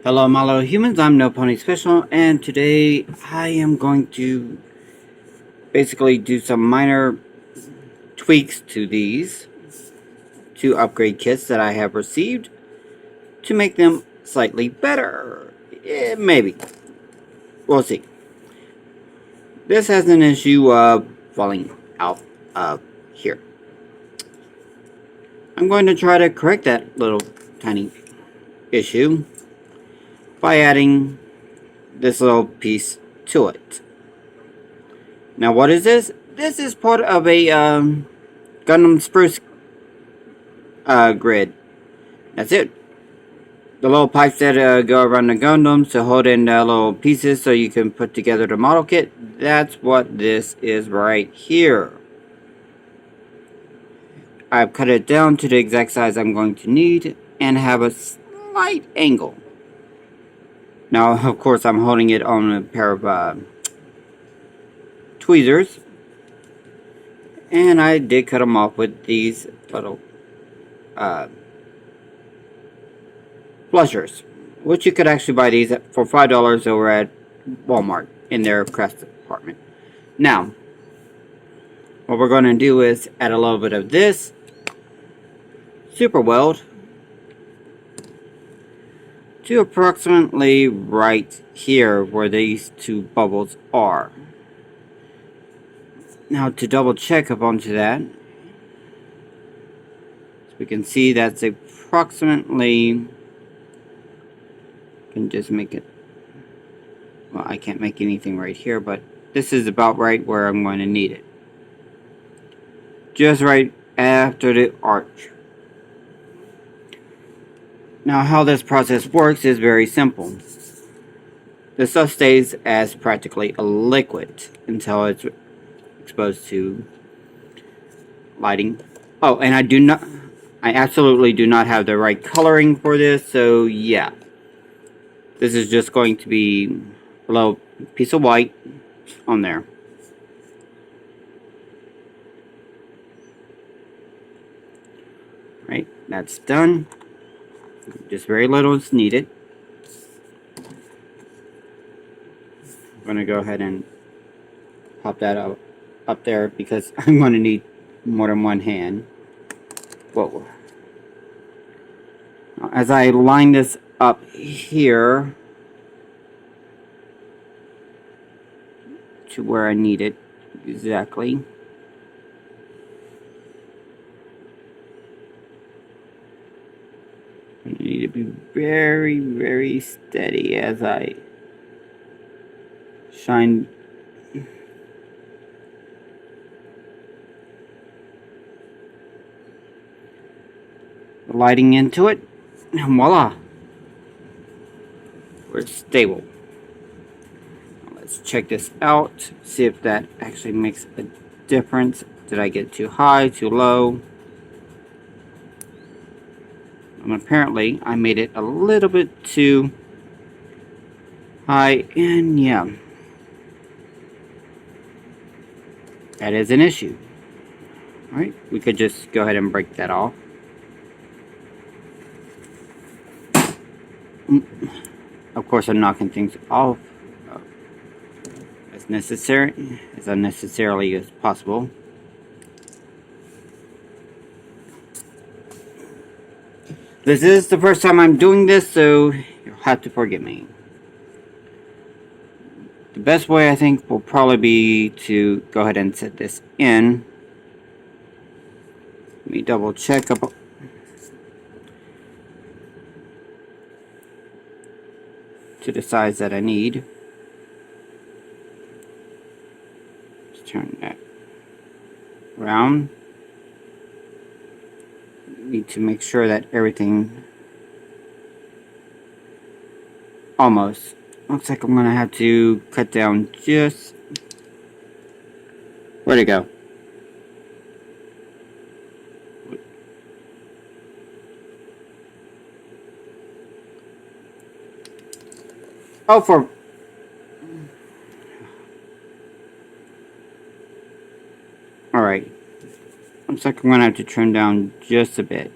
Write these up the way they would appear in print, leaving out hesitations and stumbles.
Hello, my little humans. I'm No Pony Special, and today I am going to basically do some minor tweaks to these two upgrade kits that I have received to make them slightly better. Maybe. We'll see. This has an issue of falling out of here. I'm going to try to correct that little tiny issue by adding this little piece to it. Now, what is this? This is part of a Gundam Spruce grid. That's it. The little pipes that go around the Gundams to hold in the little pieces so you can put together the model kit. That's what this is right here. I've cut it down to the exact size I'm going to need and have a slight angle. Now, of course, I'm holding it on a pair of tweezers. And I did cut them off with these little flushers, which you could actually buy these for $5 over at Walmart in their crafts department. Now, what we're going to do is add a little bit of this super weld to approximately right here where these two bubbles are. Now, to double check up onto that, so we can see that's approximately, can just make it, well, I can't make anything right here, but this is about right where I'm going to need it. Just right after the arch. Now, how this process works is very simple. The stuff stays as practically a liquid until it's exposed to lighting. Oh, and I absolutely do not have the right coloring for this, so yeah. This is just going to be a little piece of white on there. Right, that's done. Just very little is needed. I'm going to go ahead and pop that up there because I'm going to need more than one hand. Whoa. Now, as I line this up here to where I need it exactly. I need to be very, very steady as I shine the lighting into it, and voila, we're stable. Now let's check this out, see if that actually makes a difference. Did I get too high, too low? And apparently I made it a little bit too high, and yeah, that is an issue. Alright, we could just go ahead and break that off. Of course, I'm knocking things off as necessary, as unnecessarily as possible. This is the first time I'm doing this, so you'll have to forgive me. The best way, I think, will probably be to go ahead and set this in. Let me double check up to the size that I need. Let's turn that around. Need to make sure that everything almost looks like I'm gonna have to cut down just, where'd it go? Oh, for alright. Looks like I'm gonna have to trim down just a bit.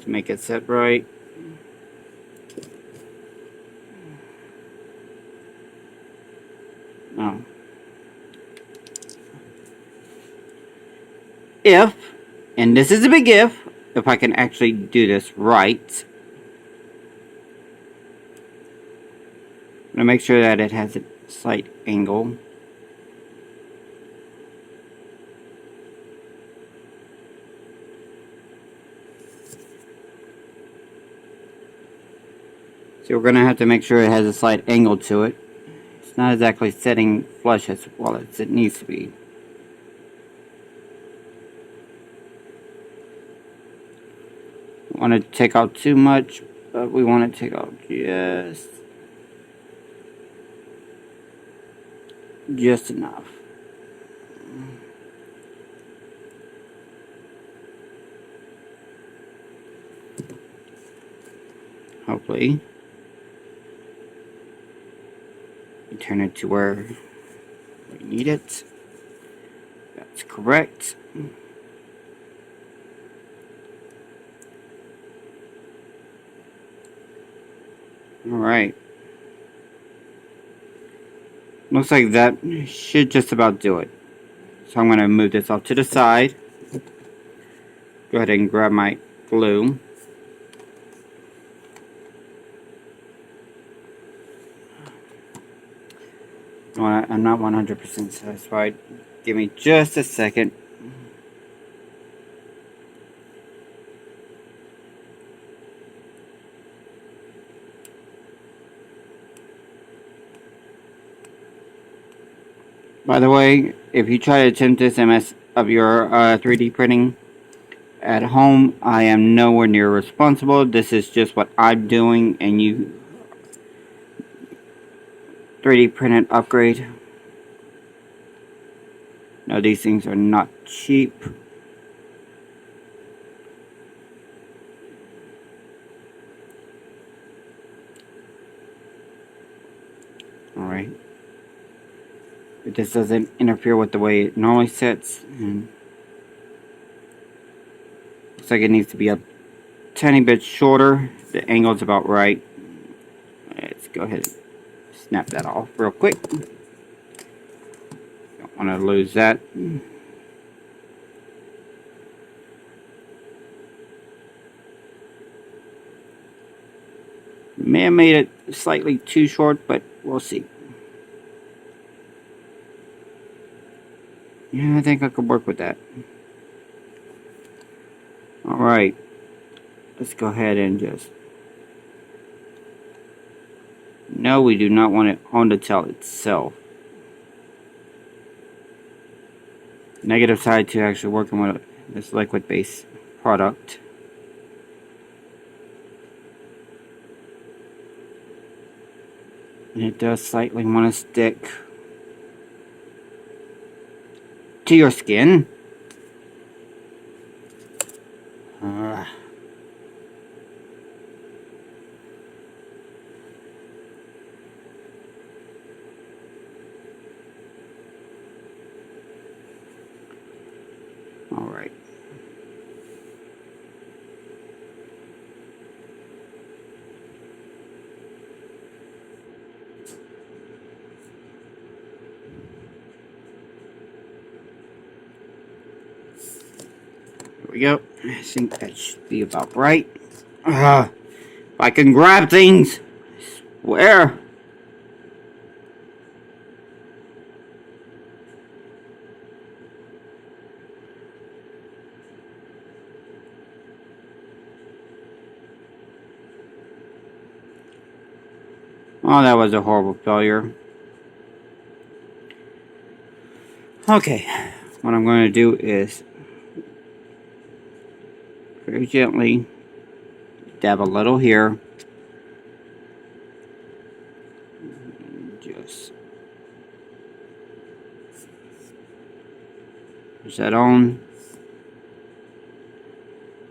to make it set right. Now, if, and this is a big if I can actually do this right, I'm going to make sure that it has a slight angle. So we're going to have to make sure it has a slight angle to it. It's not exactly setting flush as well as it needs to be. We want to take out too much, but we want to take out just enough. Hopefully. Turn it to where we need it. That's correct. Alright. Looks like that should just about do it. So I'm going to move this off to the side. Go ahead and grab my glue. I'm not 100% satisfied. Give me just a second. By the way, if you try to attempt this MS of your 3D printing at home, I am nowhere near responsible. This is just what I'm doing, and you 3D printed upgrade. No, these things are not cheap. Alright. But this doesn't interfere with the way it normally sits. And looks like it needs to be a tiny bit shorter. The angle's about right. Let's go ahead and snap that off real quick. Don't want to lose that. May have made it slightly too short, but we'll see. Yeah, I think I could work with that. Alright. Let's go ahead and just... No, we do not want it on the tail itself. Negative side to actually working with this liquid base product. And it does slightly want to stick to your skin. Alright. Here we go. I think that should be about right. If I can grab things, I swear. Oh, that was a horrible failure. Okay, what I'm going to do is very gently dab a little here. Just push that on.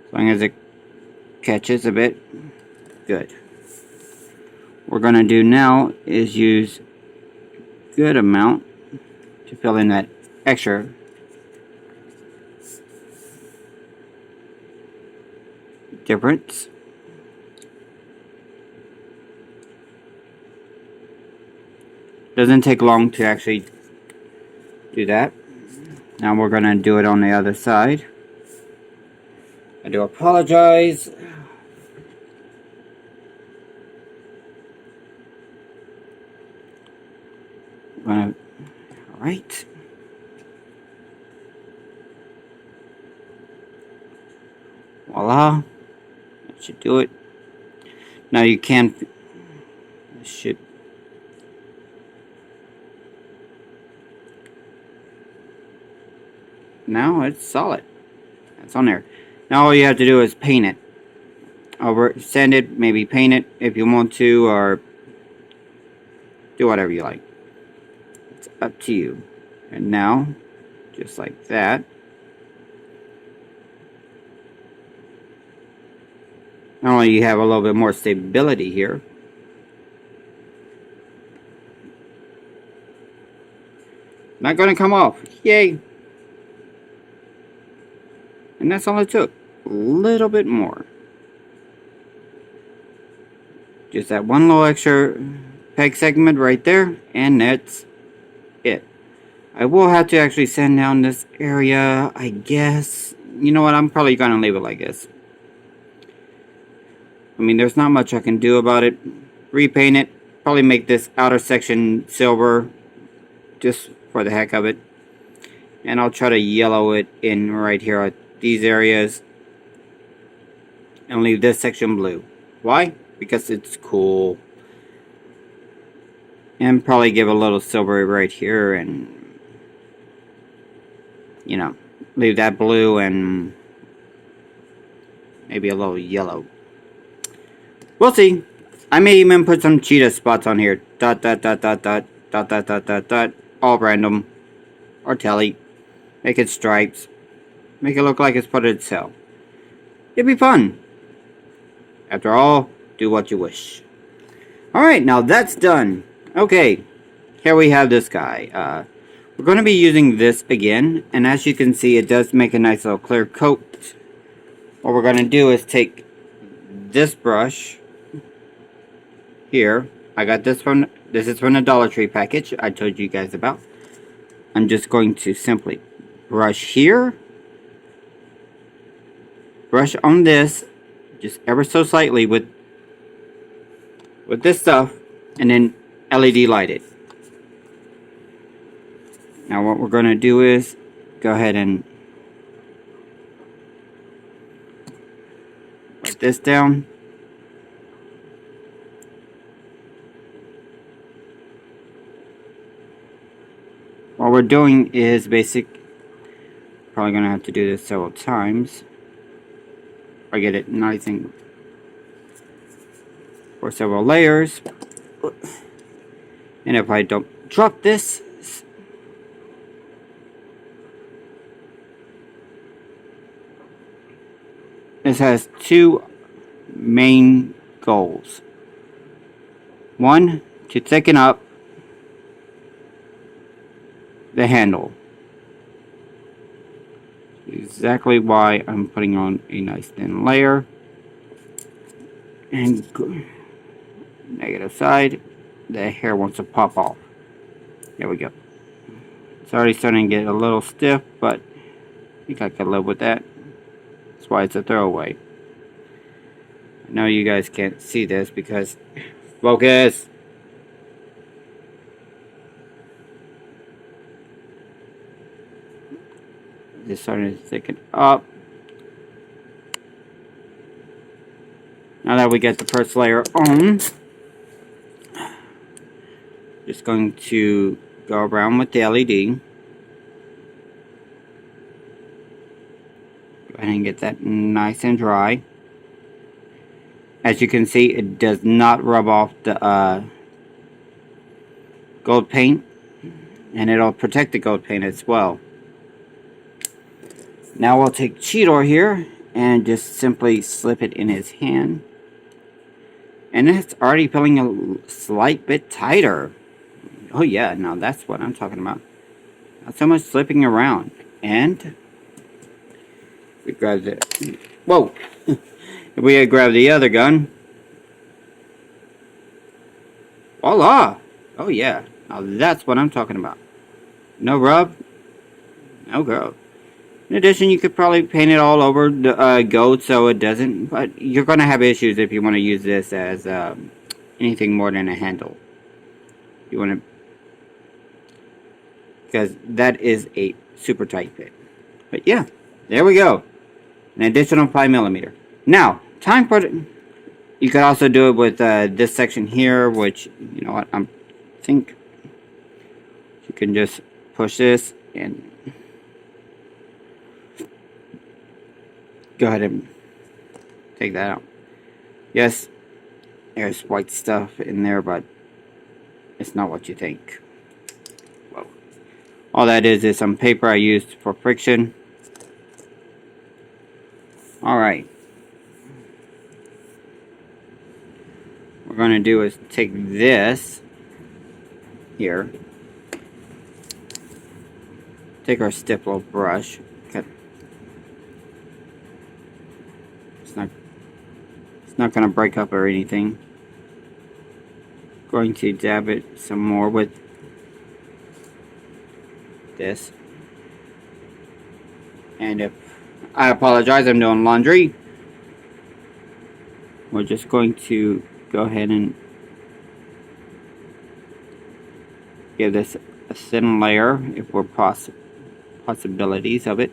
As long as it catches a bit. Good. What we're going to do now is use a good amount to fill in that extra. difference. Doesn't take long to actually do that. Now we're gonna do it on the other side. I do apologize. Alright. Voila. That should do it. Now you can... should... Now it's solid. That's on there. Now all you have to do is paint it. Over, sand it, maybe paint it if you want to, or do whatever you like. It's up to you. And now, just like that. Not only you have a little bit more stability here, not going to come off. Yay! And that's all it took. A little bit more. Just that one little extra peg segment right there, and that's it. I will have to actually sand down this area, I guess. You know what, I'm probably going to leave it like this. I mean, there's not much I can do about it. Repaint it. Probably make this outer section silver, just for the heck of it. And I'll try to yellow it in right here at these areas. And leave this section blue. Why? Because it's cool. And probably give a little silver right here, and you know, leave that blue and maybe a little yellow. We'll see. I may even put some cheetah spots on here. Dot dot dot dot dot dot dot dot dot dot. All random. Or telly. Make it stripes. Make it look like it's put itself. It'd be fun. After all, do what you wish. Alright, now that's done. Okay, here we have this guy. We're going to be using this again, and as you can see, it does make a nice little clear coat. What we're going to do is take this brush here. I got this is from the Dollar Tree package I told you guys about. I'm just going to simply brush here, brush on this, just ever so slightly with this stuff, and then LED light it. Now what we're going to do is go ahead and write this down. What we're doing is probably going to have to do this several times. I get it nice and for several layers. And if I don't drop this, this has two main goals. One, to thicken up the handle. Exactly why I'm putting on a nice thin layer. And negative side, the hair wants to pop off. There we go. It's already starting to get a little stiff, but I think I can live with that. That's why it's a throwaway. I know you guys can't see this because focus. Just starting to thicken up. Now that we get the first layer on, just going to go around with the LED. Go ahead and get that nice and dry. As you can see, it does not rub off the gold paint, and it'll protect the gold paint as well. Now we'll take Cheetor here and just simply slip it in his hand. And it's already feeling a slight bit tighter. Oh yeah, now that's what I'm talking about. Not so much slipping around. And We grab the... Whoa! If we had grabbed the other gun... Voila! Oh yeah, now that's what I'm talking about. No rub, no go. In addition, you could probably paint it all over the gold so it doesn't, but you're going to have issues if you want to use this as anything more than a handle. You want to, because that is a super tight fit. But yeah, there we go. An additional 5mm. Now, time for it. You could also do it with this section here, which, you know what, I think you can just push this and go ahead and take that out. Yes, there's white stuff in there, but it's not what you think. Whoa. All that is some paper I used for friction. Alright. What we're going to do is take this here. Take our stiff little brush. Okay. It's not going to break up or anything. Going to dab it some more with this. And if I apologize, I'm doing laundry. We're just going to go ahead and give this a thin layer if we're possibilities of it.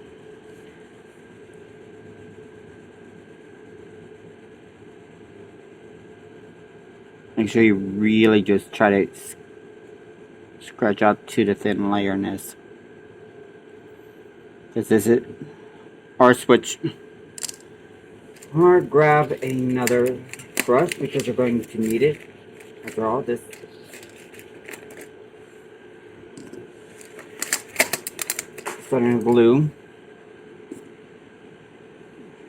Make sure you really just try to scratch out to the thin layerness. This is it. Or switch. Or grab another brush because you're going to need it. After all, this starting glue.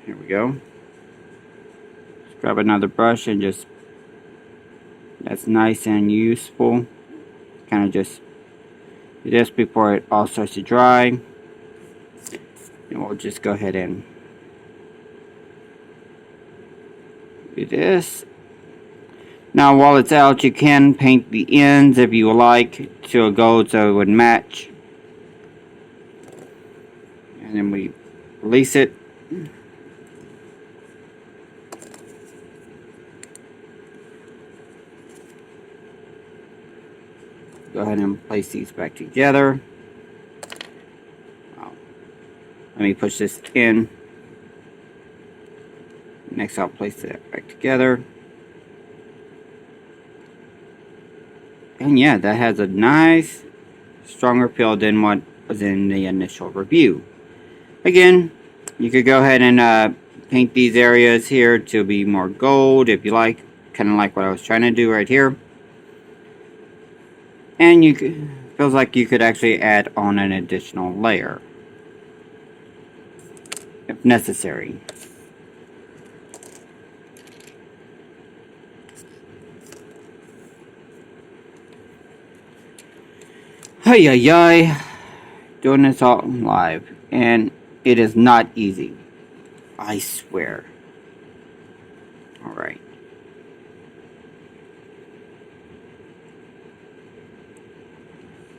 Here we go. Just grab another brush and just, that's nice and useful. Kind of just do this before it all starts to dry. And we'll just go ahead and do this. Now while it's out, you can paint the ends if you like to a gold so it would match. And then we release it. Go ahead and place these back together. Let me push this in. Next I'll place that back together. And yeah, that has a nice, stronger feel than what was in the initial review. Again, you could go ahead and paint these areas here to be more gold if you like. Kind of like what I was trying to do right here. And you could, feels like you could actually add on an additional layer if necessary. Hey, doing this all live, and it is not easy. I swear. Alright.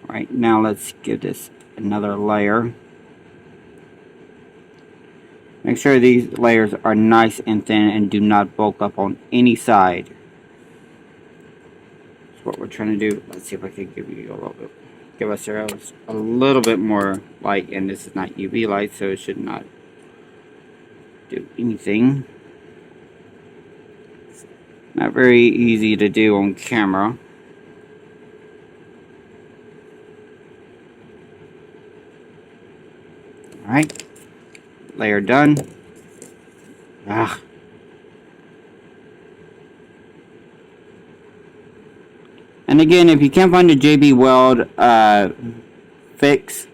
Alright, now let's give this another layer. Make sure these layers are nice and thin and do not bulk up on any side. That's what we're trying to do. Let's see if I can give you a little bit. Give us a little bit more light, and this is not UV light, so it should not do anything. Not very easy to do on camera. Alright, layer done. And again, if you can't find a JB Weld fix,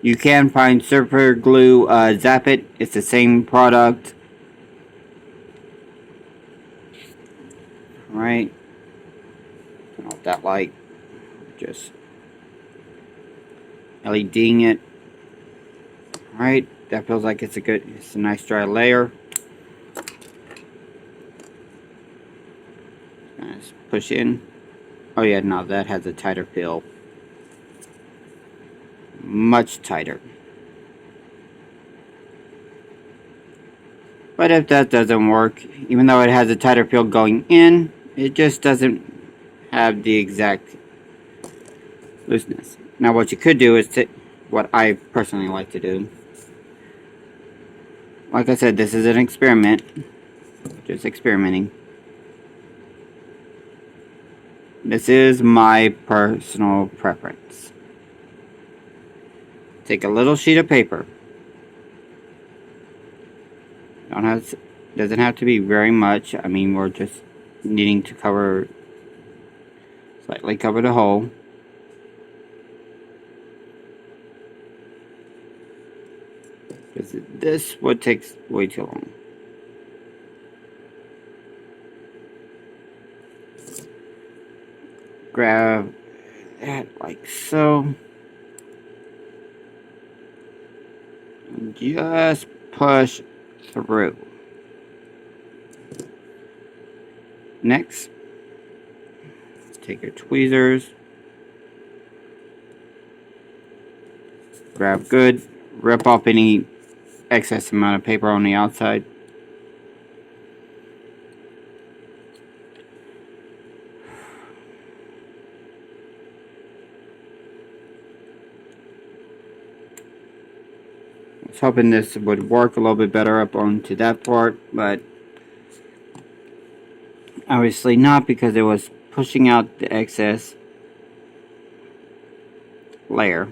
you can find Super Glue Zap It. It's the same product. Alright, turn off that light. Just LEDing it. Alright, That feels like it's a nice dry layer. Let's push in. Oh yeah, no, that has a tighter feel. Much tighter. But if that doesn't work, even though it has a tighter feel going in, it just doesn't have the exact looseness. Now what you could do is what I personally like to do. Like I said, this is an experiment. Just experimenting. This is my personal preference. Take a little sheet of paper. Doesn't have to be very much. I mean, we're just needing to slightly cover the hole. Because this would take way too long. Grab that like so. And just push through. Next, take your tweezers. Grab good. Rip off any excess amount of paper on the outside. I was hoping this would work a little bit better up onto that part, but obviously not, because it was pushing out the excess layer.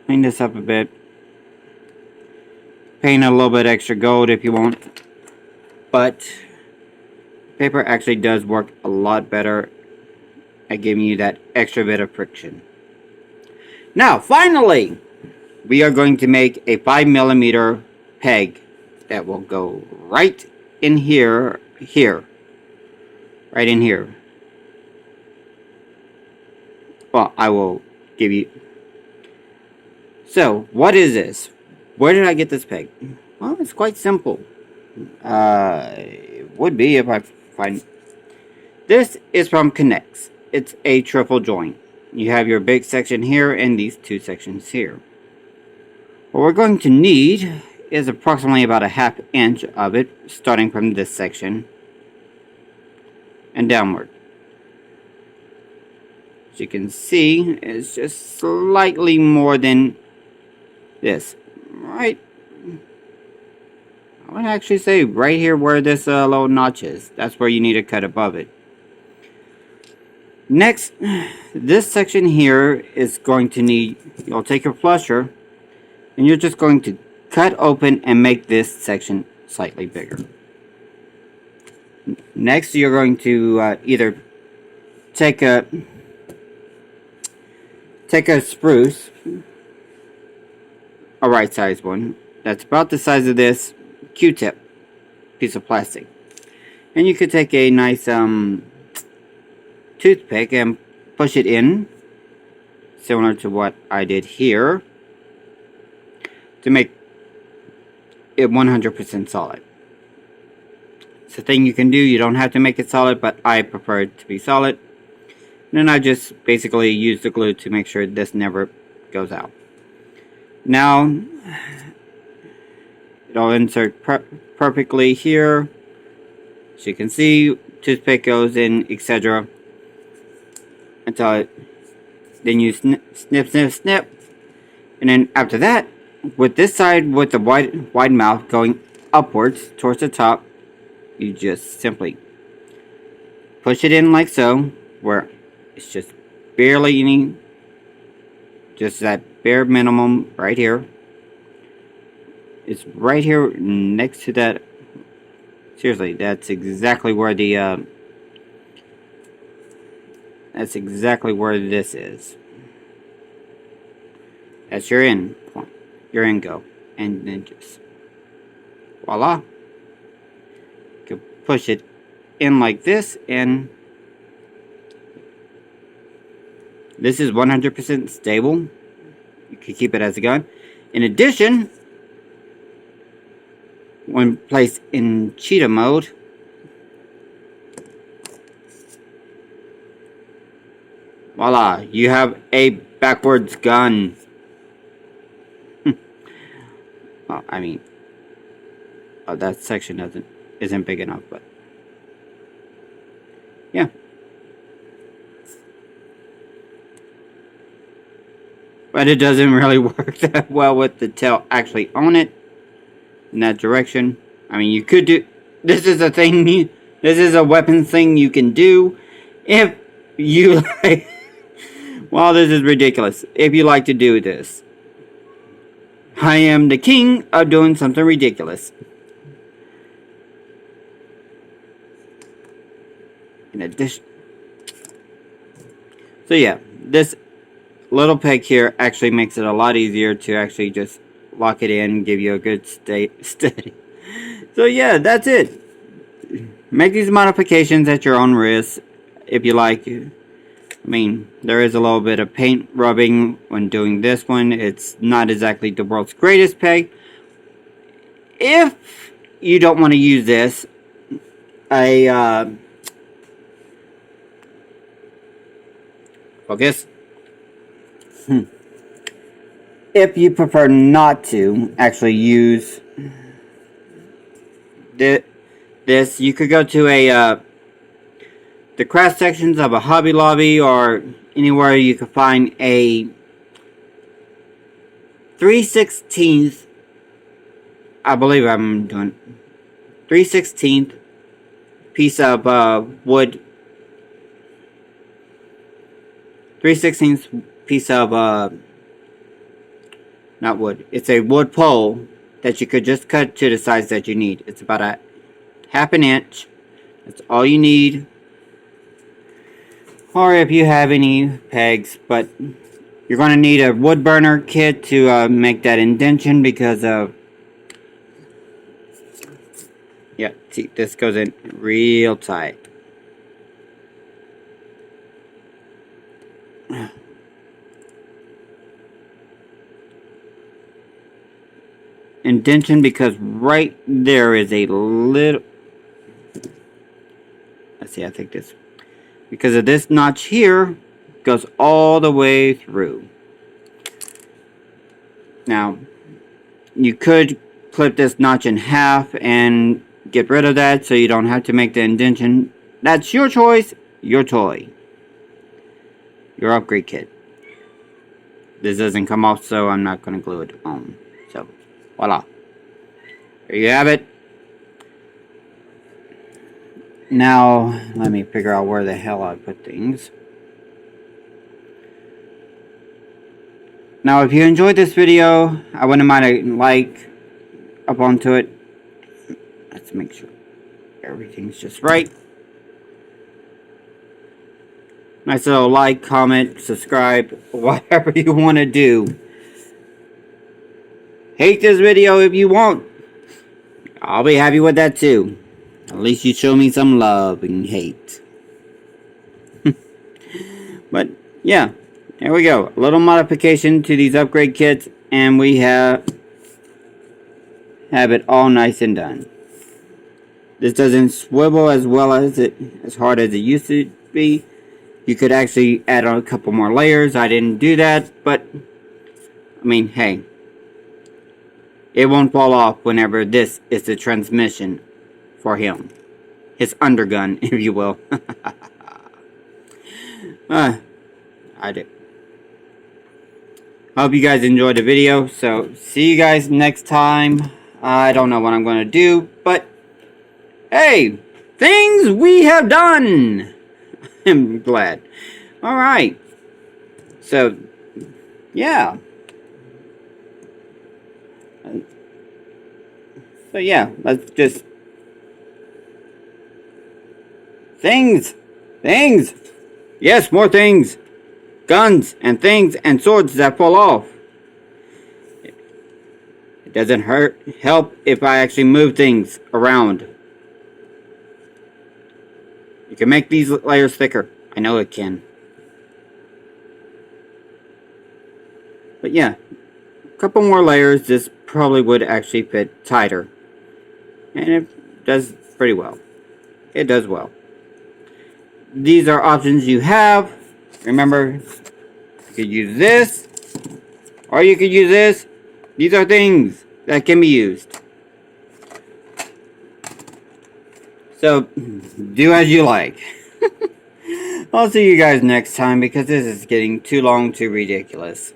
Clean this up a bit. Paint a little bit extra gold if you want. But paper actually does work a lot better at giving you that extra bit of friction. Now, finally, we are going to make a 5mm peg that will go right in here, right in here. Well, I will give you. So, what is this? Where did I get this peg? Well, it's quite simple. It would be if I find. This is from Connects. It's a triple joint. You have your big section here and these two sections here. What we're going to need is approximately about a 1/2 inch of it, starting from this section and downward. As you can see, it's just slightly more than this. Right, I would actually say right here where this little notch is. That's where you need to cut above it. Next, this section here is going to need, you'll take your flusher and you're just going to cut open and make this section slightly bigger. Next, you're going to either take a spruce, a right size one, that's about the size of this Q-tip piece of plastic. And you could take a nice toothpick and push it in, similar to what I did here, to make it 100% solid. It's a thing you can do. You don't have to make it solid, but I prefer it to be solid. And then I just basically use the glue to make sure this never goes out. Now, it'll insert perfectly here. As you can see, toothpick goes in, etc. Until it, then you snip, and then after that, with this side with the wide mouth going upwards towards the top, you just simply push it in like so, where it's just barely any, just that bare minimum right here. It's right here next to that. Seriously, that's exactly where the that's exactly where this is. That's your end point, your end go, and then just voila. You can push it in like this, and this is 100% stable. can keep it as a gun. In addition, when placed in cheetah mode, voila, you have a backwards gun. Well, I mean, that section isn't big enough, but yeah. But it doesn't really work that well with the tail actually on it in that direction. I mean, you could do. This is a thing. This is a weapon thing you can do if you like. Well, this is ridiculous. If you like to do this, I am the king of doing something ridiculous. In addition, so yeah, this little peg here actually makes it a lot easier to actually just lock it in, give you a good steady. So yeah, that's it. Make these modifications at your own risk, if you like. I mean, there is a little bit of paint rubbing when doing this one. It's not exactly the world's greatest peg. If you don't want to use this, focus. If you prefer not to actually use this, you could go to the craft sections of a Hobby Lobby or anywhere you could find a 3/16, I believe I'm doing 3/16 piece of wood. 3/16 piece of not wood. It's a wood pole that you could just cut to the size that you need. It's about a half an inch. That's all you need. Or if you have any pegs, but you're going to need a wood burner kit to make that indentation because of, yeah, see, this goes in real tight. Indentation because right there is a little, let's see, I think this, because of this notch here, goes all the way through. Now, you could clip this notch in half and get rid of that so you don't have to make the indentation. That's your choice, your toy, your upgrade kit. This doesn't come off, so I'm not going to glue it on. So, voila. There you have it. Now, let me figure out where the hell I put things. Now, if you enjoyed this video, I wouldn't mind a like up onto it. Let's make sure everything's just right. Nice little like, comment, subscribe, whatever you want to do. Hate this video if you want. I'll be happy with that too. At least you show me some love and hate. But yeah, there we go. A little modification to these upgrade kits, and we have it all nice and done. This doesn't swivel as well as hard as it used to be. You could actually add on a couple more layers. I didn't do that, but I mean, hey, it won't fall off whenever this is the transmission for him. His undergun, if you will. I did. Hope you guys enjoyed the video. So, see you guys next time. I don't know what I'm going to do, but hey, things we have done. I'm glad. Alright. So, yeah. So, yeah, let's just... Things! Yes, more things! Guns and things and swords that fall off. It doesn't help if I actually move things around. You can make these layers thicker. I know it can. But yeah, couple more layers, this probably would actually fit tighter. And it does pretty well. It does well. These are options you have. Remember, you could use this, or you could use this. These are things that can be used. So, do as you like. I'll see you guys next time because this is getting too long, too ridiculous.